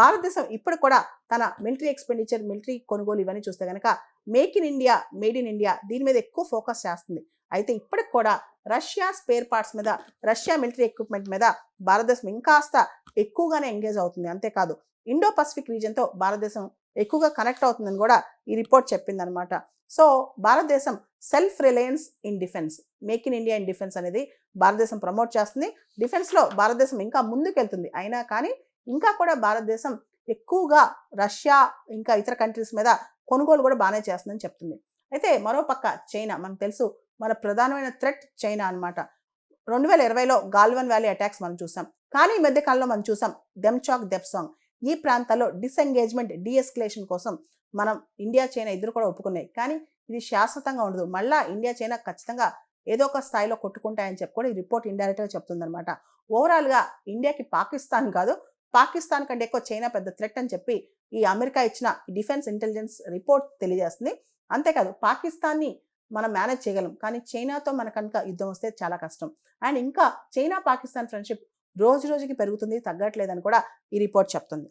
భారతదేశం ఇప్పుడు కూడా తన మిలిటరీ ఎక్స్పెండిచర్, మిలిటరీ కొనుగోలు ఇవన్నీ చూస్తే కనుక make in India, made in India దీని మీద ఎక్కువ ఫోకస్ చేస్తుంది. అయితే ఇప్పటికి కూడా రష్యా స్పేర్ పార్ట్స్ మీద, రష్యా మిలిటరీ ఎక్విప్మెంట్ మీద భారతదేశం ఇంకాస్త ఎక్కువగానే ఎంగేజ్ అవుతుంది. అంతేకాదు ఇండో పసిఫిక్ రీజియన్తో భారతదేశం ఎక్కువగా కనెక్ట్ అవుతుందని కూడా ఈ రిపోర్ట్ చెప్పిందనమాట. సో భారతదేశం self Reliance in defence, make in India in defence అనేది భారతదేశం ప్రమోట్ చేస్తుంది. డిఫెన్స్లో భారతదేశం ఇంకా ముందుకెళ్తుంది. అయినా కానీ ఇంకా కూడా భారతదేశం ఎక్కువగా రష్యా ఇంకా ఇతర కంట్రీస్ మీద కొనుగోలు కూడా బాగానే చేస్తుందని చెప్తుంది. అయితే మరోపక్క చైనా, మనకు తెలుసు మన ప్రధానమైన థ్రెట్ చైనా అనమాట. 2020లో గాల్వన్ వ్యాలీ అటాక్స్ మనం చూసాం. కానీ ఈ మధ్య కాలంలో మనం చూసాం దెమ్చాక్, దెప్సాంగ్ ఈ ప్రాంతాల్లో డిసెంగేజ్మెంట్, డీఎస్కలేషన్ కోసం మనం ఇండియా చైనా ఇద్దరు కూడా ఒప్పుకున్నాయి. కానీ ఇది శాశ్వతంగా ఉండదు. మళ్ళీ ఇండియా చైనా ఖచ్చితంగా ఏదో ఒక స్థాయిలో కొట్టుకుంటాయని చెప్పి కూడా ఈ రిపోర్ట్ ఇండైరెక్ట్గా చెప్తుందనమాట. ఓవరాల్గా ఇండియాకి పాకిస్తాన్ కాదు, పాకిస్తాన్ కంటే ఎక్కువ చైనా పెద్ద థ్రెట్ అని చెప్పి ఈ అమెరికా ఇచ్చిన డిఫెన్స్ ఇంటెలిజెన్స్ రిపోర్ట్ తెలియజేస్తుంది. అంతేకాదు పాకిస్తాన్ని మనం మేనేజ్ చేయగలం, కానీ చైనాతో మన కనుక యుద్ధం వస్తే చాలా కష్టం. అండ్ ఇంకా చైనా పాకిస్తాన్ ఫ్రెండ్షిప్ రోజు రోజుకి పెరుగుతుంది, తగ్గట్లేదని కూడా ఈ రిపోర్ట్ చెప్తుంది.